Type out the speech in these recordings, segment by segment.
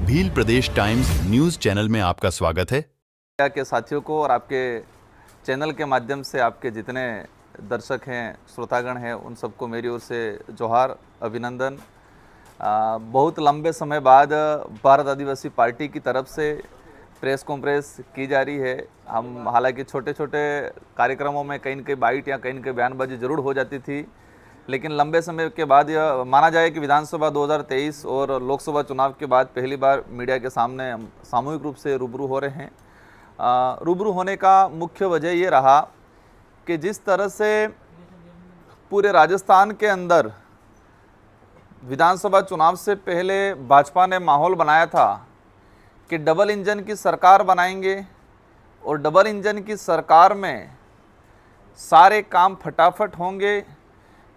भील प्रदेश times news channel में आपका स्वागत है। के साथियों को और आपके चैनल के माध्यम से आपके जितने दर्शक हैं, श्रोतागण हैं, उन सबको मेरी ओर से जोहार, अभिनंदन। बहुत लंबे समय बाद भारत आदिवासी पार्टी की तरफ से प्रेस कॉन्फ्रेंस की जा रही है। हम हालांकि छोटे छोटे कार्यक्रमों में कहीं न कहीं बाइट या कहीं न कहीं बयानबाजी ज़रूर हो जाती थी, लेकिन लंबे समय के बाद यह माना जाए कि विधानसभा 2023 और लोकसभा चुनाव के बाद पहली बार मीडिया के सामने हम सामूहिक रूप से रूबरू हो रहे हैं। रूबरू होने का मुख्य वजह ये रहा कि जिस तरह से पूरे राजस्थान के अंदर विधानसभा चुनाव से पहले भाजपा ने माहौल बनाया था कि डबल इंजन की सरकार बनाएंगे और डबल इंजन की सरकार में सारे काम फटाफट होंगे,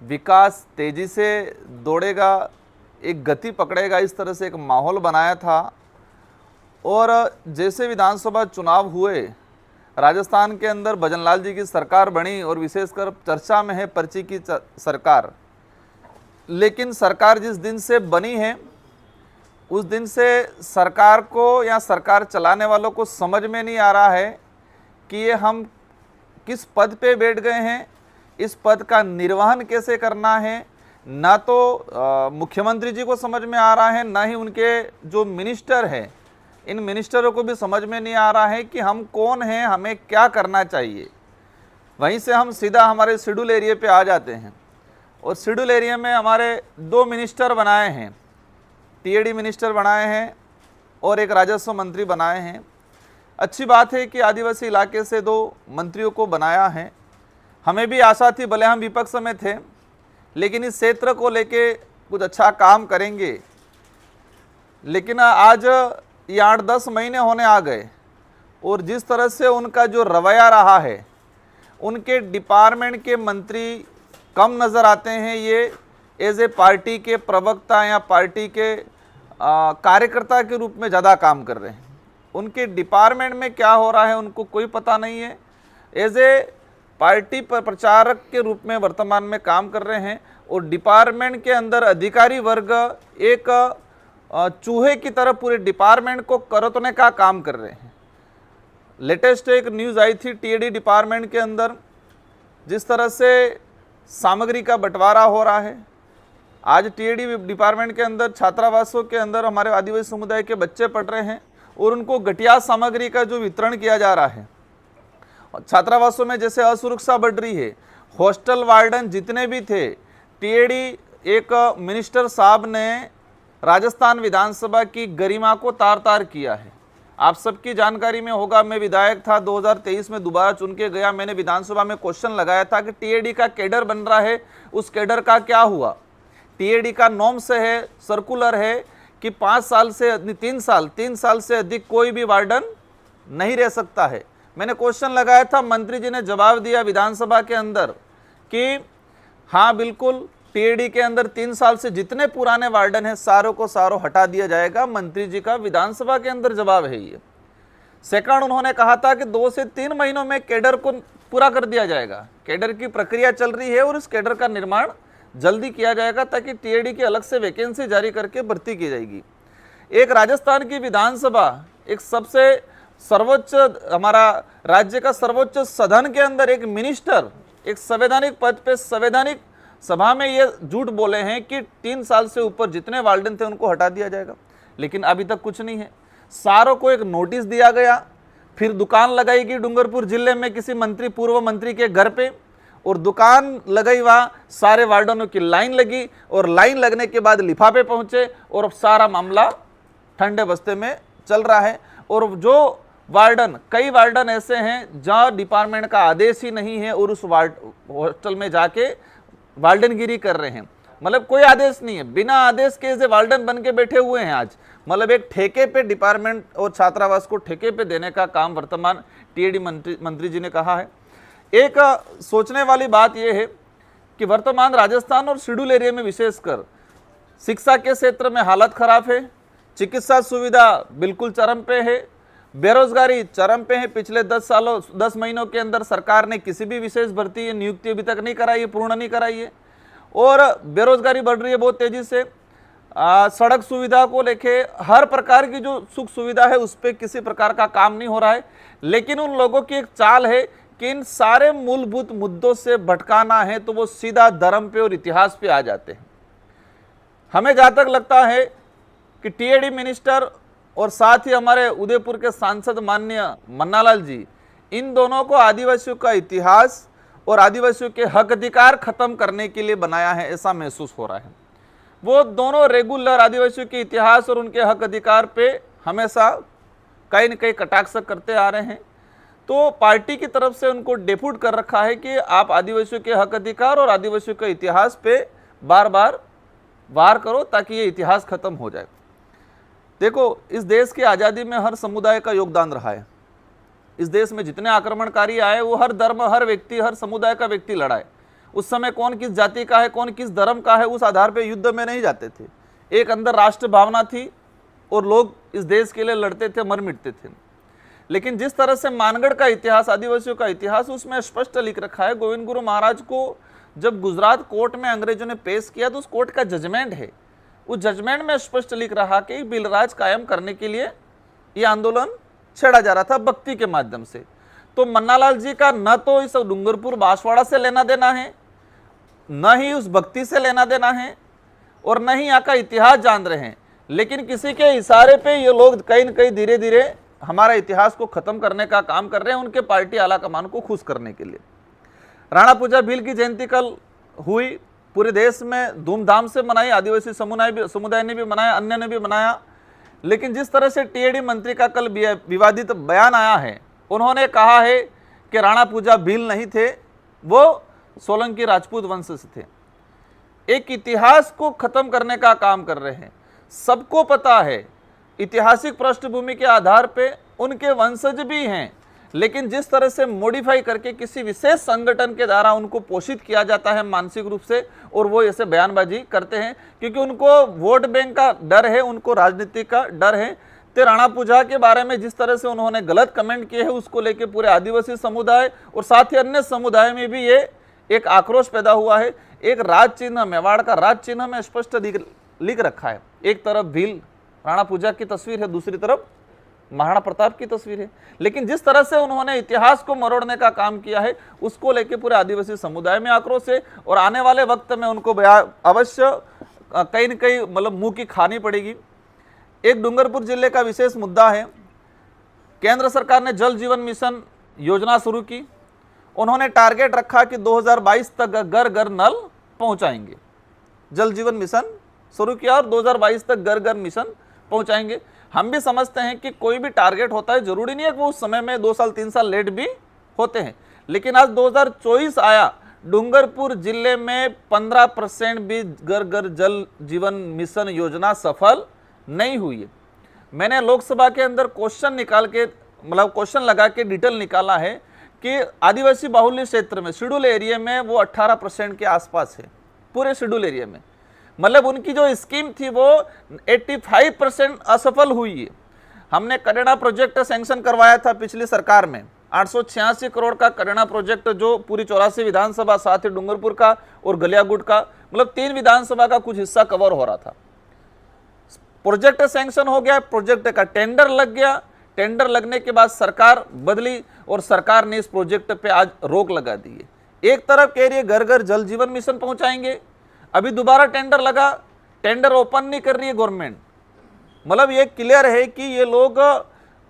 विकास तेज़ी से दौड़ेगा, एक गति पकड़ेगा, इस तरह से एक माहौल बनाया था। और जैसे विधानसभा चुनाव हुए, राजस्थान के अंदर भजनलाल जी की सरकार बनी और विशेषकर चर्चा में है पर्ची की सरकार। लेकिन सरकार जिस दिन से बनी है उस दिन से सरकार को या सरकार चलाने वालों को समझ में नहीं आ रहा है कि ये हम किस पद पे बैठ गए हैं, इस पद का निर्वहन कैसे करना है। ना तो मुख्यमंत्री जी को समझ में आ रहा है, ना ही उनके जो मिनिस्टर हैं, इन मिनिस्टरों को भी समझ में नहीं आ रहा है कि हम कौन हैं, हमें क्या करना चाहिए। वहीं से हम सीधा हमारे शेड्यूल एरिया पे आ जाते हैं और शेड्यूल एरिया में हमारे 2 मिनिस्टर बनाए हैं, टीएडी मिनिस्टर बनाए हैं और एक राजस्व मंत्री बनाए हैं। अच्छी बात है कि आदिवासी इलाके से 2 मंत्रियों को बनाया है। हमें भी आशा थी, भले हम विपक्ष में थे, लेकिन इस क्षेत्र को लेके कुछ अच्छा काम करेंगे। लेकिन आज ये 8-10 महीने होने आ गए और जिस तरह से उनका जो रवैया रहा है, उनके डिपार्टमेंट के मंत्री कम नज़र आते हैं। ये एज ए पार्टी के प्रवक्ता या पार्टी के कार्यकर्ता के रूप में ज़्यादा काम कर रहे हैं। उनके डिपार्टमेंट में क्या हो रहा है उनको कोई पता नहीं है। एज ए पार्टी पर प्रचारक के रूप में वर्तमान में काम कर रहे हैं और डिपार्टमेंट के अंदर अधिकारी वर्ग एक चूहे की तरह पूरे डिपार्टमेंट को करतने का काम कर रहे हैं। लेटेस्ट एक न्यूज़ आई थी टीएडी डिपार्टमेंट के अंदर, जिस तरह से सामग्री का बंटवारा हो रहा है। आज टीएडी डिपार्टमेंट के अंदर छात्रावासों के अंदर हमारे आदिवासी समुदाय के बच्चे पढ़ रहे हैं और उनको घटिया सामग्री का जो वितरण किया जा रहा है। छात्रावासों में जैसे असुरक्षा बढ़ रही है, हॉस्टल वार्डन जितने भी थे, टीएडी एक मिनिस्टर साहब ने राजस्थान विधानसभा की गरिमा को तार तार किया है। आप सबकी जानकारी में होगा, मैं विधायक था, 2023 में दोबारा चुन के गया। मैंने विधानसभा में क्वेश्चन लगाया था कि टीएडी का कैडर बन रहा है, उस कैडर का क्या हुआ। टीएडी का नॉर्म्स है, सर्कुलर है कि 5 साल से 3 साल से अधिक कोई भी वार्डन नहीं रह सकता है। मैंने क्वेश्चन लगाया था, मंत्री जी ने जवाब दिया विधानसभा के अंदर कि हाँ बिल्कुल, टीएडी के अंदर 3 साल से जितने पुराने वार्डन हैं सारों को सारों हटा दिया जाएगा। मंत्री जी का विधानसभा के अंदर जवाब है ये। सेकंड, उन्होंने कहा था कि 2 से 3 महीनों में कैडर को पूरा कर दिया जाएगा। कैडर की प्रक्रिया चल रही है और इस कैडर का निर्माण जल्दी किया जाएगा ताकि टीएडी की अलग से वैकेंसी जारी करके भर्ती की जाएगी। एक राजस्थान की विधानसभा, एक सबसे सर्वोच्च, हमारा राज्य का सर्वोच्च सदन के अंदर एक मिनिस्टर एक संवैधानिक पद पे संवैधानिक सभा में ये झूठ बोले हैं कि 3 साल से ऊपर जितने वार्डन थे उनको हटा दिया जाएगा, लेकिन अभी तक कुछ नहीं है। सारों को एक नोटिस दिया गया, फिर दुकान लगाई गई डूंगरपुर जिले में किसी मंत्री, पूर्व मंत्री के घर पे, और दुकान लगाई, वहाँ सारे वार्डनों की लाइन लगी और लाइन लगने के बाद लिफाफे पहुंचे और सारा मामला ठंडे बस्ते में चल रहा है। और जो वार्डन, कई वार्डन ऐसे हैं जहाँ डिपार्टमेंट का आदेश ही नहीं है और उस हॉस्टल में जाके वार्डनगिरी कर रहे हैं। मतलब कोई आदेश नहीं है, बिना आदेश के ऐसे वार्डन बन के बैठे हुए हैं आज। मतलब एक ठेके पे डिपार्टमेंट और छात्रावास को ठेके पे देने का काम वर्तमान टीएडी मंत्री जी ने कहा है। एक सोचने वाली बात यह है कि वर्तमान राजस्थान और शेड्यूल एरिया में विशेषकर शिक्षा के क्षेत्र में हालत खराब है, चिकित्सा सुविधा बिल्कुल चरम पे है, बेरोजगारी चरम पे है। पिछले 10 महीनों के अंदर सरकार ने किसी भी विशेष भर्ती नियुक्ति अभी तक नहीं कराई है, पूर्ण नहीं कराई है, और बेरोजगारी बढ़ रही है बहुत तेजी से। सड़क सुविधा को लेके हर प्रकार की जो सुख सुविधा है उस पर किसी प्रकार का काम नहीं हो रहा है। लेकिन उन लोगों की एक चाल है कि इन सारे मूलभूत मुद्दों से भटकाना है तो वो सीधा धर्म पे और इतिहास पे आ जाते हैं। हमें जहाँ तक लगता है कि टीएडी मिनिस्टर और साथ ही हमारे उदयपुर के सांसद माननीय मन्नालाल जी, इन दोनों को आदिवासियों का इतिहास और आदिवासियों के हक अधिकार खत्म करने के लिए बनाया है, ऐसा महसूस हो रहा है। वो दोनों रेगुलर आदिवासियों के इतिहास और उनके हक अधिकार पे हमेशा कहीं न कहीं कटाक्ष करते आ रहे हैं। तो पार्टी की तरफ से उनको डेप्यूट कर रखा है कि आप आदिवासियों के हक अधिकार और आदिवासियों के इतिहास पे बार बार वार करो ताकि ये इतिहास खत्म हो जाए। देखो, इस देश की आज़ादी में हर समुदाय का योगदान रहा है। इस देश में जितने आक्रमणकारी आए वो हर धर्म, हर व्यक्ति, हर समुदाय का व्यक्ति लड़ा है। उस समय कौन किस जाति का है, कौन किस धर्म का है, उस आधार पे युद्ध में नहीं जाते थे। एक अंदर राष्ट्र भावना थी और लोग इस देश के लिए लड़ते थे, मर मिटते थे। लेकिन जिस तरह से मानगढ़ का इतिहास, आदिवासियों का इतिहास, उसमें स्पष्ट लिख रखा है। गोविंद गुरु महाराज को जब गुजरात कोर्ट में अंग्रेजों ने पेश किया तो उस कोर्ट का जजमेंट है, उस जजमेंट में स्पष्ट लिख रहा कि बिलराज कायम करने के लिए ये आंदोलन छेड़ा जा रहा था भक्ति के माध्यम से। तो मन्नालाल जी का न तो इस डूंगरपुर बांसवाड़ा से लेना देना है, न ही उस भक्ति से लेना देना है, और न ही यहाँ का इतिहास जान रहे हैं। लेकिन किसी के इशारे पे ये लोग कहीं न कहीं धीरे धीरे हमारा इतिहास को खत्म करने का काम कर रहे हैं, उनके पार्टी आलाकमान को खुश करने के लिए। राणा पूजा भील की जयंती कल हुई, पूरे देश में धूमधाम से मनाई, आदिवासी समुदाय ने भी मनाया, अन्य ने भी मनाया। लेकिन जिस तरह से टीएडी मंत्री का कल विवादित बयान आया है, उन्होंने कहा है कि राणा पूजा भील नहीं थे, वो सोलंकी राजपूत वंश से थे। एक इतिहास को खत्म करने का काम कर रहे हैं। सबको पता है ऐतिहासिक पृष्ठभूमि के आधार पे उनके वंशज भी हैं, लेकिन जिस तरह से मॉडिफाई करके किसी विशेष संगठन के द्वारा उनको पोषित किया जाता है मानसिक रूप से, और वो ऐसे बयानबाजी करते हैं क्योंकि उनको वोट बैंक का डर है, उनको राजनीति का डर है। तो राणा पूजा के बारे में जिस तरह से उन्होंने गलत कमेंट किए हैं, उसको लेके पूरे आदिवासी समुदाय और साथ ही अन्य समुदाय में भी ये एक आक्रोश पैदा हुआ है। एक राज चिन्ह, मेवाड़ का राज चिन्ह में स्पष्ट लिख रखा है। एक तरफ भील राणा पूजा की तस्वीर है, दूसरी तरफ महाराणा प्रताप की तस्वीर है। लेकिन जिस तरह से उन्होंने इतिहास को मरोड़ने का काम किया है, उसको लेके पूरे आदिवासी समुदाय में आक्रोश है, और आने वाले वक्त में उनको अवश्य कहीं न कहीं मतलब मुंह की खानी पड़ेगी। एक डूंगरपुर जिले का विशेष मुद्दा है, केंद्र सरकार ने जल जीवन मिशन योजना शुरू की। उन्होंने टारगेट रखा कि 2022 तक घर घर नल पहुंचाएंगे। जल जीवन मिशन शुरू किया और 2022 तक घर घर मिशन पहुंचाएंगे। हम भी समझते हैं कि कोई भी टारगेट होता है, जरूरी नहीं है कि वो उस समय में 2 साल 3 साल लेट भी होते हैं। लेकिन आज 2024 आया, डूंगरपुर जिले में 15% भी घर घर जल जीवन मिशन योजना सफल नहीं हुई है। मैंने लोकसभा के अंदर क्वेश्चन निकाल के क्वेश्चन लगा के डिटेल निकाला है कि आदिवासी बाहुल्य क्षेत्र में, शेड्यूल एरिया में वो 18% के आसपास है, पूरे शेड्यूल एरिया में। मतलब उनकी जो स्कीम थी वो 85% असफल हुई है। हमने करेड़ा प्रोजेक्ट सैंक्शन करवाया था पिछली सरकार में, 886 करोड़ का करेड़ा प्रोजेक्ट, जो पूरी 84 विधानसभा, साथ ही डूंगरपुर का और गलियागुट का, मतलब 3 विधानसभा का कुछ हिस्सा कवर हो रहा था। प्रोजेक्ट सैंक्शन हो गया, प्रोजेक्ट का टेंडर लग गया। टेंडर लगने के बाद सरकार बदली और सरकार ने इस प्रोजेक्ट पे आज रोक लगा दी है। एक तरफ कह रही है घर घर जल जीवन मिशन पहुंचाएंगे, अभी दोबारा टेंडर लगा, टेंडर ओपन नहीं कर रही है गवर्नमेंट। मतलब ये क्लियर है कि ये लोग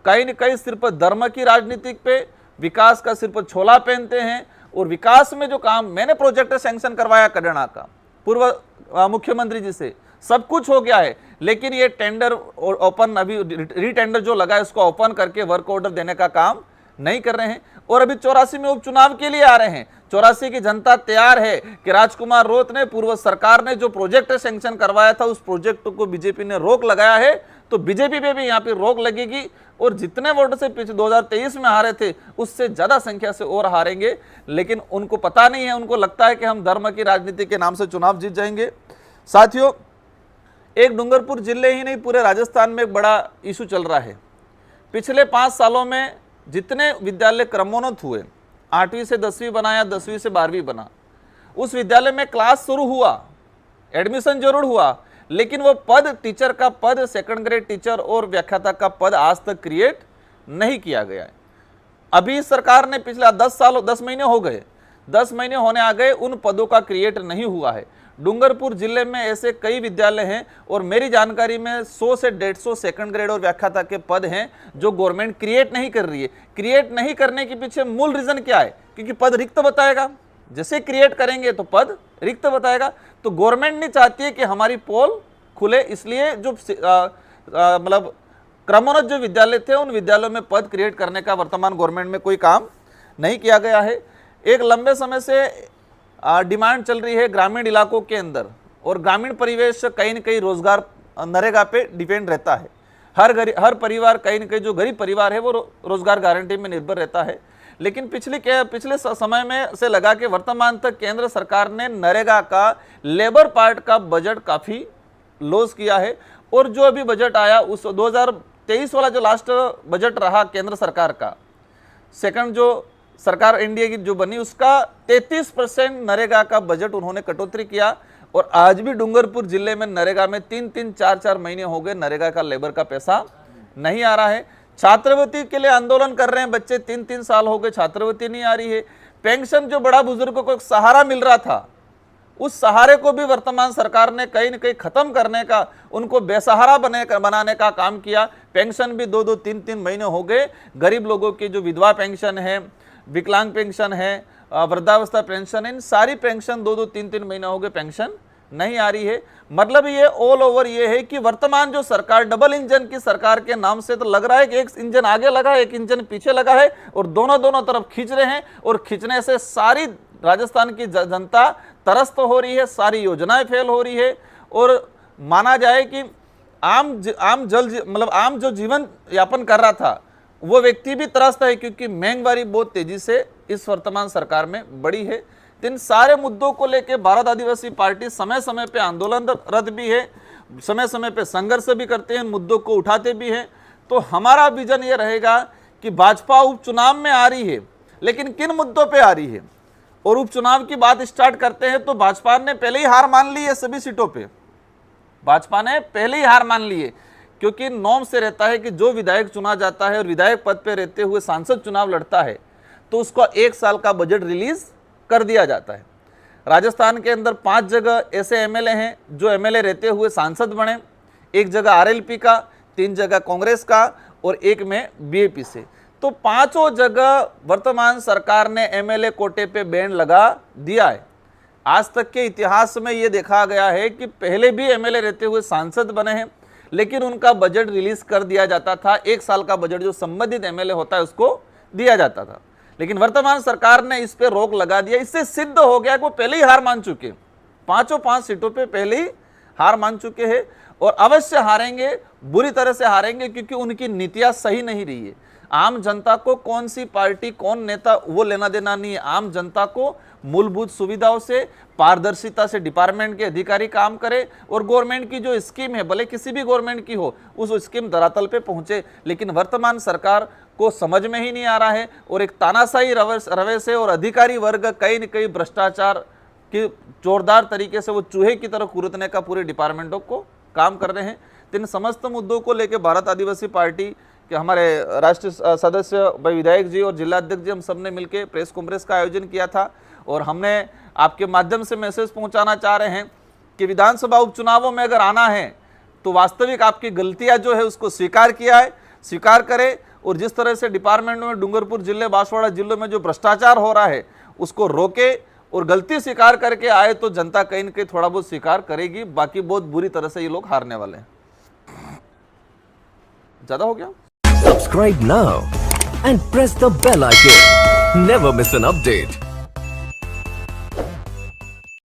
कहीं न कहीं सिर्फ धर्म की राजनीति पे, विकास का सिर्फ छोला पहनते हैं। और विकास में जो काम, मैंने प्रोजेक्ट सैंक्शन करवाया करेड़ा का पूर्व मुख्यमंत्री जी से, सब कुछ हो गया है, लेकिन ये टेंडर ओपन, अभी रीटेंडर जो लगा है उसको ओपन करके वर्क ऑर्डर देने का काम नहीं कर रहे हैं। और अभी 84 में उपचुनाव के लिए आ रहे हैं। 84 की जनता तैयार है कि राजकुमार रोत ने, पूर्व सरकार ने जो प्रोजेक्ट सैंक्शन करवाया था, उस प्रोजेक्ट को बीजेपी ने रोक लगाया है, तो बीजेपी पे भी यहाँ पे रोक लगेगी। और जितने वोट से पीछे 2023 में हारे थे, उससे ज्यादा संख्या से और हारेंगे। लेकिन उनको पता नहीं है, उनको लगता है कि हम धर्म की राजनीति के नाम से चुनाव जीत जाएंगे। साथियों, एक डूंगरपुर जिले ही नहीं, पूरे राजस्थान में एक बड़ा इशू चल रहा है। पिछले 5 सालों में जितने विद्यालय क्रमोन्नत हुए, 8वीं से 10वीं बनाया, 10वीं से 12वीं बना, उस विद्यालय में क्लास शुरू हुआ, एडमिशन जरूर हुआ, लेकिन वो पद, टीचर का पद, सेकंड ग्रेड टीचर और व्याख्याता का पद आज तक क्रिएट नहीं किया गया है। अभी सरकार ने पिछला 10 महीने हो गए, 10 महीने होने आ गए, उन पदों का क्रिएट नहीं हुआ है। डूंगरपुर जिले में ऐसे कई विद्यालय हैं और मेरी जानकारी में 100 से 150 सेकंड ग्रेड और व्याख्याता के पद हैं जो गवर्नमेंट क्रिएट नहीं कर रही है। क्रिएट नहीं करने के पीछे मूल रीजन क्या है? क्योंकि पद रिक्त बताएगा, जैसे क्रिएट करेंगे तो पद रिक्त बताएगा। तो गवर्नमेंट नहीं चाहती है कि हमारी पोल खुले, इसलिए जो मतलब क्रमोन्नत जो विद्यालय थे उन विद्यालयों में पद क्रिएट करने का वर्तमान गवर्नमेंट में कोई काम नहीं किया गया है। एक लंबे समय से डिमांड चल रही है ग्रामीण इलाकों के अंदर, और ग्रामीण परिवेश कहीं न कहीं रोजगार नरेगा पे डिपेंड रहता है। हर परिवार, कहीं न कहीं जो गरीब परिवार है वो रोजगार गारंटी में निर्भर रहता है। लेकिन पिछले समय में से लगा कि वर्तमान तक केंद्र सरकार ने नरेगा का लेबर पार्ट का बजट काफ़ी लॉस किया है, और जो अभी बजट आया उस 2023 वाला जो लास्ट बजट रहा केंद्र सरकार का, सेकंड जो सरकार एनडीए की जो बनी, उसका 33% नरेगा का बजट उन्होंने कटौती किया। और आज भी डूंगरपुर जिले में नरेगा में 3-3, 4-4 महीने हो गए नरेगा का लेबर का पैसा नहीं आ रहा है। छात्रवृत्ति के लिए आंदोलन कर रहे हैं बच्चे, 3-3 साल हो गए, छात्रवृत्ति नहीं आ रही है। पेंशन जो बड़ा बुजुर्गों को एक सहारा मिल रहा था, उस सहारे को भी वर्तमान सरकार ने कहीं न कहीं खत्म करने का, उनको बेसहारा बनाने का काम किया। पेंशन भी 2-2, 3-3 महीने हो गए। गरीब लोगों की जो विधवा पेंशन है, विकलांग पेंशन है, वृद्धावस्था पेंशन है, इन सारी पेंशन 2-2, 3-3 महीने हो गए, पेंशन नहीं आ रही है। मतलब ये ऑल ओवर ये है कि वर्तमान जो सरकार डबल इंजन की सरकार के नाम से तो लग रहा है कि एक इंजन आगे लगा है, एक इंजन पीछे लगा है, और दोनों तरफ खींच रहे हैं, और खींचने से सारी राजस्थान की जनता त्रस्त हो रही है, सारी योजनाएं फेल हो रही है। और माना जाए कि आम जो जीवन यापन कर रहा था वो व्यक्ति भी त्रस्त है, क्योंकि महंगाई बहुत तेजी से इस वर्तमान सरकार में बढ़ी है। इन सारे मुद्दों को लेकर भारत आदिवासी पार्टी समय समय पे आंदोलनरत भी है, समय समय पे संघर्ष भी करते हैं, मुद्दों को उठाते भी हैं। तो हमारा विजन ये रहेगा कि भाजपा उपचुनाव में आ रही है, लेकिन किन मुद्दों पे आ रही है। और उपचुनाव की बात स्टार्ट करते हैं तो भाजपा ने पहले ही हार मान ली है सभी सीटों पे, भाजपा ने पहले ही हार मान ली है, क्योंकि नॉर्म से रहता है कि जो विधायक चुना जाता है और विधायक पद पे रहते हुए सांसद चुनाव लड़ता है तो उसका 1 साल का बजट रिलीज कर दिया जाता है। राजस्थान के अंदर 5 जगह ऐसे एमएलए हैं जो एमएलए रहते हुए सांसद बने, 1 जगह आरएलपी का, 3 जगह कांग्रेस का और 1 में बीएपी से। तो 5 जगह वर्तमान सरकार ने एमएलए कोटे पे बैन लगा दिया है। आज तक के इतिहास में ये देखा गया है कि पहले भी एमएलए रहते हुए सांसद बने हैं, लेकिन उनका बजट रिलीज कर दिया जाता था। 1 साल का बजट जो संबंधित एमएलए होता है उसको दिया जाता था, लेकिन वर्तमान सरकार ने इस पे रोक लगा दिया। इससे सिद्ध हो गया कि वो पहले ही हार मान चुके, 5 सीटों पे पहले ही हार मान चुके हैं, और अवश्य हारेंगे, बुरी तरह से हारेंगे, क्योंकि उनकी नीतियां सही नहीं रही है। आम जनता को कौन सी पार्टी, कौन नेता, वो लेना देना नहीं है। आम जनता को मूलभूत सुविधाओं से, पारदर्शिता से डिपार्टमेंट के अधिकारी काम करे, और गवर्नमेंट की जो स्कीम है, भले किसी भी गवर्नमेंट की हो, उस स्कीम धरातल पे पहुंचे। लेकिन वर्तमान सरकार को समझ में ही नहीं आ रहा है, और एक तानाशाही रवैये से और अधिकारी वर्ग कहीं न कहीं भ्रष्टाचार की जोरदार तरीके से वो चूहे की तरह कूदने का पूरे डिपार्टमेंटों को काम कर रहे हैं। इन समस्त मुद्दों को लेकर भारत आदिवासी पार्टी के हमारे राष्ट्रीय सदस्य भाई विधायक जी और जिला अध्यक्ष जी, हम सब ने मिलकर प्रेस कॉन्फ्रेंस का आयोजन किया था, और हमने आपके माध्यम से मैसेज पहुंचाना चाह रहे हैं कि विधानसभा उपचुनावों में अगर आना है तो वास्तविक आपकी गलतियां जो है उसको स्वीकार किया है, स्वीकार करें, और जिस तरह से डिपार्टमेंट में डूंगरपुर जिले, बांसवाड़ा जिलों में जो भ्रष्टाचार हो रहा है उसको रोके, और गलती स्वीकार करके आए तो जनता कहीं न कहीं थोड़ा बहुत स्वीकार करेगी। बाकी बहुत बुरी तरह से ये लोग हारने वाले हैं। ज्यादा हो गया? Subscribe now and press the bell icon. Never miss an update.